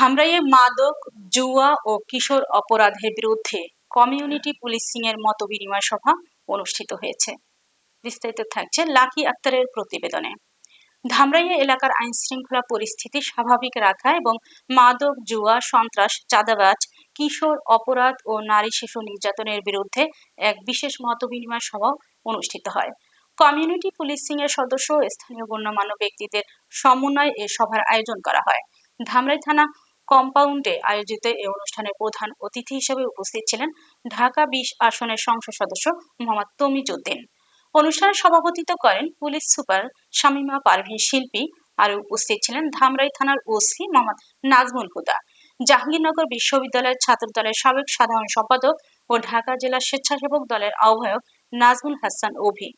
ধামরাইয়ে মাদক, জুয়া ও কিশোর অপরাধের বিরুদ্ধে কমিউনিটি পুলিশিং এর মতবিনিময় সভা অনুষ্ঠিত হয়েছে। বিস্তারিত থাকছে লাকি আক্তারের প্রতিবেদনে। ধামরাইয়া এলাকার আইন শৃঙ্খলা পরিস্থিতি স্বাভাবিক রাখা এবং মাদক, জুয়া, সন্ত্রাস, চাঁদাবাজ, কিশোর অপরাধ ও নারী শিশু নির্যাতনের বিরুদ্ধে এক বিশেষ মতবিনিময় সভা অনুষ্ঠিত হয়। কমিউনিটি পুলিশিং এর সদস্য ও স্থানীয় গণ্যমান্য ব্যক্তিদের সমন্বয়ে এ সভার আয়োজন করা হয়। ধামরাই থানা কম্পাউন্ডে আয়োজিত এই অনুষ্ঠানের প্রধান অতিথি হিসেবে উপস্থিত ছিলেন ঢাকা ২০ আসনের সংসদ সদস্য মোহাম্মদ তমিজউদ্দিন। অনুষ্ঠানে সভাপতিত্ব করেন পুলিশ সুপার শামীমা পারভীন শিল্পী। আরও উপস্থিত ছিলেন ধামরাই থানার ওসি মোহাম্মদ নাজমুল হুদা, জাহাঙ্গীরনগর বিশ্ববিদ্যালয়ের ছাত্র দলের সাবেক সাধারণ সম্পাদক ও ঢাকা জেলা স্বেচ্ছাসেবক দলের আহ্বায়ক নাজমুল হাসান অভি,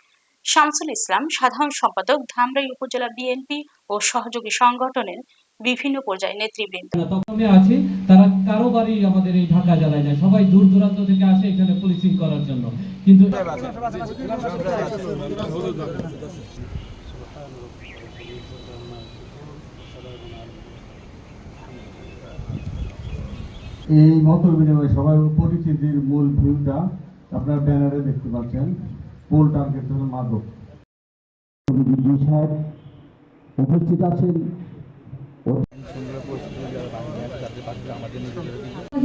শামসুল ইসলাম সাধারণ সম্পাদক, ধামরাই উপজেলা বিএনপি ও সহযোগী সংগঠনের বিভিন্ন পর্যায়ের নেতৃবৃন্দ। আছি তারা কারো বাড়ি আমাদের এই ঢাকা জেলায় যায়, সবাই দূর দূরান্ত থেকে আসে এখানে পুলিশিং করার জন্য। কিন্তু এই মত বিনিময় সভার পরিচিতির মূল ভিউটা আপনার ব্যানারে দেখতে পাচ্ছেন। মূল টার্গেট হল মাদক। উপস্থিত আছেন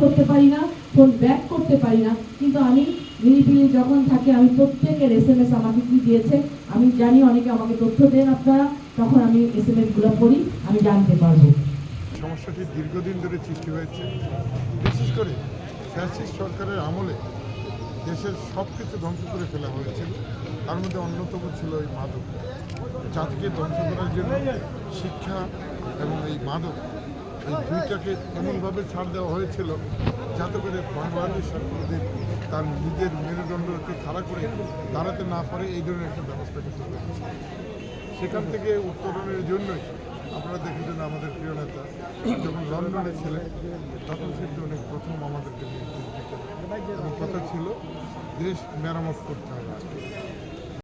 করতে পারি না, ফোন ব্যাক করতে পারি না, কিন্তু আমি নিরিবিলি যখন থাকি আমি প্রত্যেকের SMS আমাকে কি দিয়েছে আমি জানি। অনেকে আমাকে তথ্য দেন আপনারা, তখন আমি SMS গুলো পড়ি, আমি জানতে পারবো। সমস্যাটি দীর্ঘদিন ধরে সৃষ্টি হয়েছে। বিশেষ করে ফ্যাসিস্ট সরকারের আমলে দেশের সব কিছু ধ্বংস করে ফেলা হয়েছিল। তার মধ্যে অন্যতম ছিল এই মাদক। জাতিকে ধ্বংস করার জন্য শিক্ষা এবং এই মাদক, এই দুইটাকে এমনভাবে ছাড় দেওয়া হয়েছিল যাতে করে বাংলাদেশ সরকারদের তার নিজের মেরুদণ্ডকে খাড়া করে দাঁড়াতে না পারে এই ধরনের একটা ব্যবস্থা করতে হয়েছে। সেখান থেকে উত্তরণের জন্যই আপনারা দেখেছেন আমাদের প্রিয় নেতা যখন লন্ডনে ছিলেন তখন কিন্তু অনেক প্রথম আমাদেরকে নির্দেশ দিতেন এবং কথা ছিল দেশ মেরামত করতে হবে।